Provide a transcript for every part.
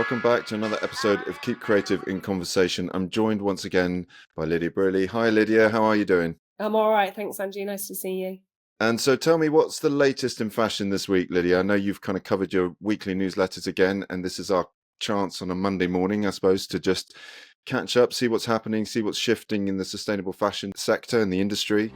welcome back to another episode of Keep Creative in Conversation. I'm joined once again by Lydia Brearley. Hi Lydia, how are you doing? I'm all right, thanks Angie, nice to see you. And so tell me, what's the latest in fashion this week, Lydia? I know you've kind of covered your weekly newsletters again, and this is our chance on a Monday morning, I suppose, to just catch up, see what's happening, see what's shifting in the sustainable fashion sector and the industry.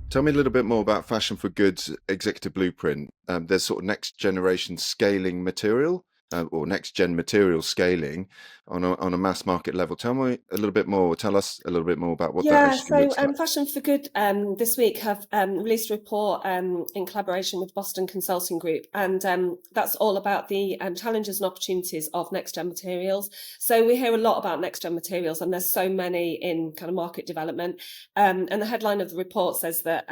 Tell me a little bit more about Fashion for Good's executive blueprint. There's sort of next generation scaling material or next gen material scaling on a mass market level. Tell me a little bit more. Tell us a little bit more about what that actually looks like. Fashion for Good this week have released a report in collaboration with Boston Consulting Group, and that's all about the challenges and opportunities of next gen materials. So we hear a lot about next gen materials, and there's so many in kind of market development. And the headline of the report says that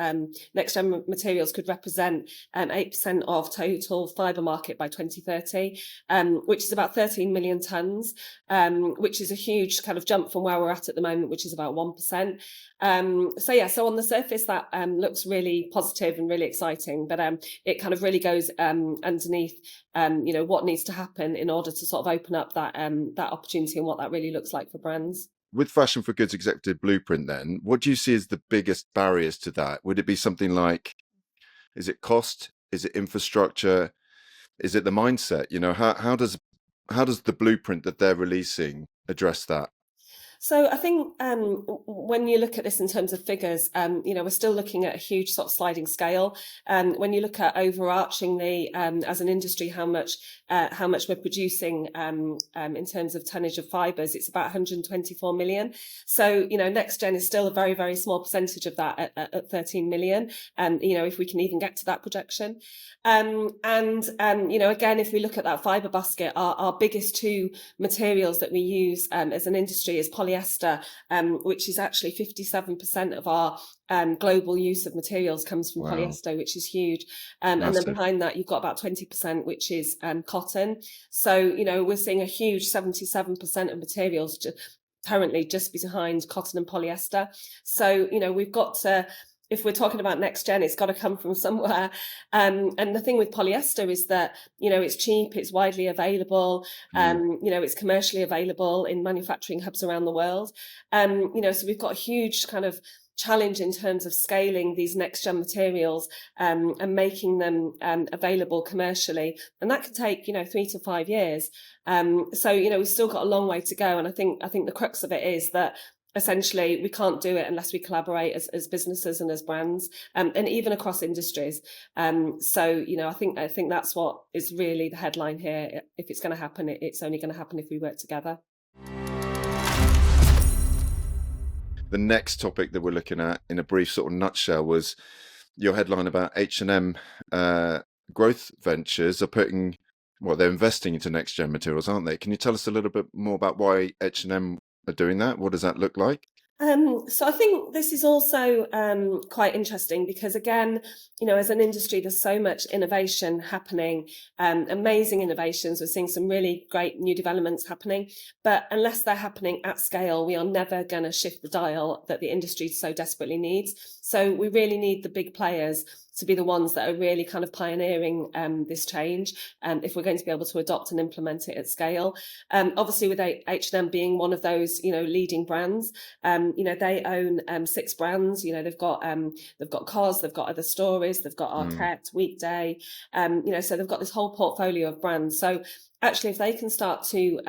next gen materials could represent 8% of total fibre market by 2030, which is about 13 million tonnes. Which is a huge kind of jump from where we're at the moment, which is about 1%. So on the surface, that looks really positive and really exciting, but it kind of really goes underneath, what needs to happen in order to sort of open up that opportunity and what that really looks like for brands. With Fashion for Good's executive blueprint, then, what do you see as the biggest barriers to that? Would it be something like, is it cost? Is it infrastructure? Is it the mindset? How does the blueprint that they're releasing address that? So I think when you look at this in terms of figures, we're still looking at a huge sort of sliding scale. When you look at overarchingly as an industry, how much we're producing in terms of tonnage of fibres, it's about 124 million. So, next gen is still a very, very small percentage of that at 13 million. If we can even get to that projection. Again, if we look at that fibre basket, our biggest two materials that we use as an industry is polyester, which is actually 57% of our global use of materials comes from polyester, which is huge. And then behind that, you've got about 20%, which is cotton. So, we're seeing a huge 77% of materials currently just behind cotton and polyester. So, we've got to... If we're talking about next gen, it's got to come from somewhere. And the thing with polyester is that, it's cheap, it's widely available, it's commercially available in manufacturing hubs around the world. So we've got a huge kind of challenge in terms of scaling these next gen materials and making them available commercially. And that could take, 3 to 5 years. We've still got a long way to go. And I think the crux of it is that essentially, we can't do it unless we collaborate as businesses and as brands, and even across industries. I think that's what is really the headline here. If it's going to happen, it's only going to happen if we work together. The next topic that we're looking at in a brief sort of nutshell was your headline about H&M Growth Ventures are they're investing into next gen materials, aren't they? Can you tell us a little bit more about why H&M are doing that? What does that look like? So I think this is also quite interesting because, again, as an industry, there's so much innovation happening, amazing innovations. We're seeing some really great new developments happening, but unless they're happening at scale, we are never going to shift the dial that the industry so desperately needs. So we really need the big players to be the ones that are really kind of pioneering this change, if we're going to be able to adopt and implement it at scale. Obviously, with H&M being one of those, leading brands, they own 6 brands. They've got COS, they've got Other Stories, they've got Arquette, Weekday. So they've got this whole portfolio of brands. So actually, if they can start to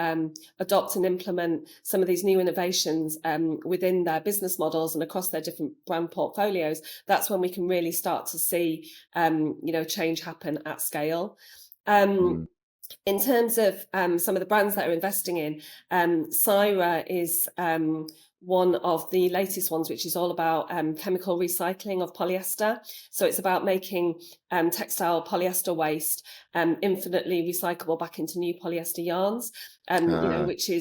adopt and implement some of these new innovations within their business models and across their different brand portfolios, that's when we can really start to see, change happen at scale. In terms of some of the brands that are investing in, Syra is one of the latest ones, which is all about chemical recycling of polyester. So it's about making textile polyester waste infinitely recyclable back into new polyester yarns, which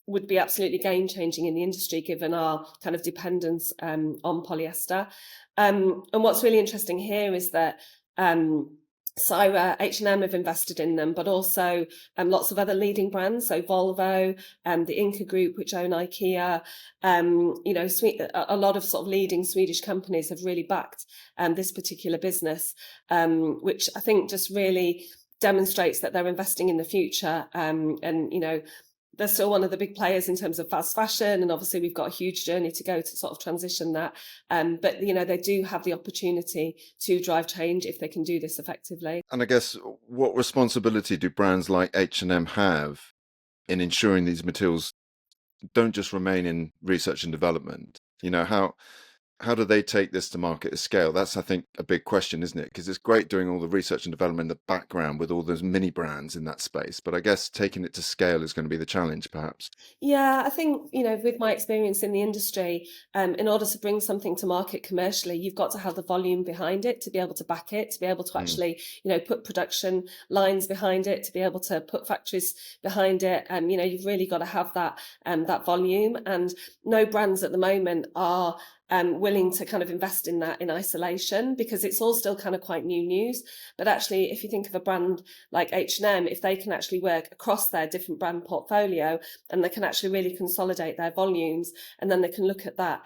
would be absolutely game changing in the industry given our kind of dependence on polyester. And what's really interesting here is that Syra, H&M have invested in them, but also lots of other leading brands. So Volvo, the Inca Group, which own IKEA, a lot of sort of leading Swedish companies have really backed this particular business, which I think just really demonstrates that they're investing in the future. And they're still one of the big players in terms of fast fashion, and obviously we've got a huge journey to go to sort of transition that. But they do have the opportunity to drive change if they can do this effectively. And I guess, what responsibility do brands like H&M have in ensuring these materials don't just remain in research and development? How do they take this to market at scale? That's, I think, a big question, isn't it? Because it's great doing all the research and development in the background with all those mini brands in that space, but I guess taking it to scale is going to be the challenge, perhaps. Yeah, I think, with my experience in the industry, in order to bring something to market commercially, you've got to have the volume behind it to be able to back it, to be able to actually, put production lines behind it, to be able to put factories behind it. You've really got to have that volume. And no brands at the moment are willing to kind of invest in that in isolation, because it's all still kind of quite new news. But actually, if you think of a brand like H&M, if they can actually work across their different brand portfolio, and they can actually really consolidate their volumes, and then they can look at that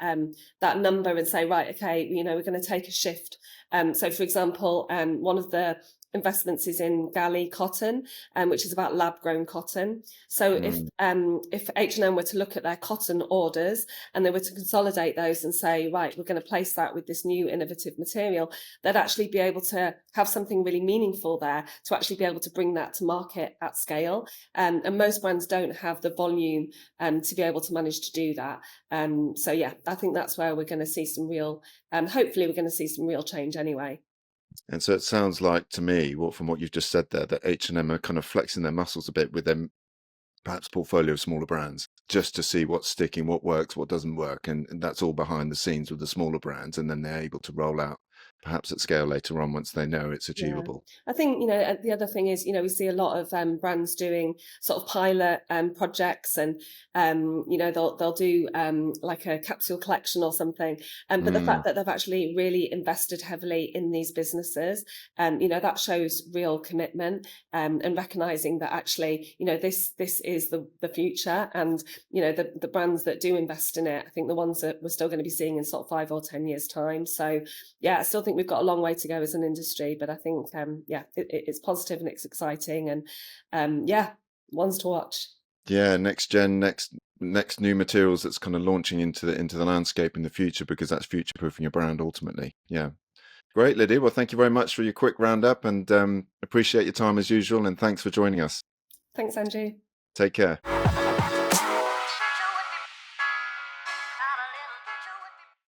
number and say, right, okay, we're going to take a shift. So for example, one of the investments is in Galley cotton, which is about lab grown cotton. So if H&M were to look at their cotton orders and they were to consolidate those and say, right, we're going to place that with this new innovative material, they'd actually be able to have something really meaningful there to actually be able to bring that to market at scale. And most brands don't have the volume to be able to manage to do that. So yeah, I think that's where we're going to see some real, hopefully we're going to see some real change anyway. And so it sounds like to me, from what you've just said there, that H&M are kind of flexing their muscles a bit with them, perhaps portfolio of smaller brands, just to see what's sticking, what works, what doesn't work. And that's all behind the scenes with the smaller brands. And then they're able to roll out perhaps at scale later on once they know it's Yeah, achievable. I think, the other thing is, we see a lot of brands doing sort of pilot projects, and, they'll do like a capsule collection or something. But the fact that they've actually really invested heavily in these businesses, that shows real commitment, and recognizing that actually, this is the future. And, the brands that do invest in it, I think the ones that we're still going to be seeing in sort of 5 or 10 years time. So yeah, I still think we've got a long way to go as an industry, but I think, it's positive and it's exciting, and ones to watch. Yeah, next gen, next new materials that's kind of launching into the landscape in the future, because that's future proofing your brand ultimately. Yeah. Great, Lydia. Well, thank you very much for your quick roundup, and appreciate your time as usual, and thanks for joining us. Thanks, Andrew. Take care.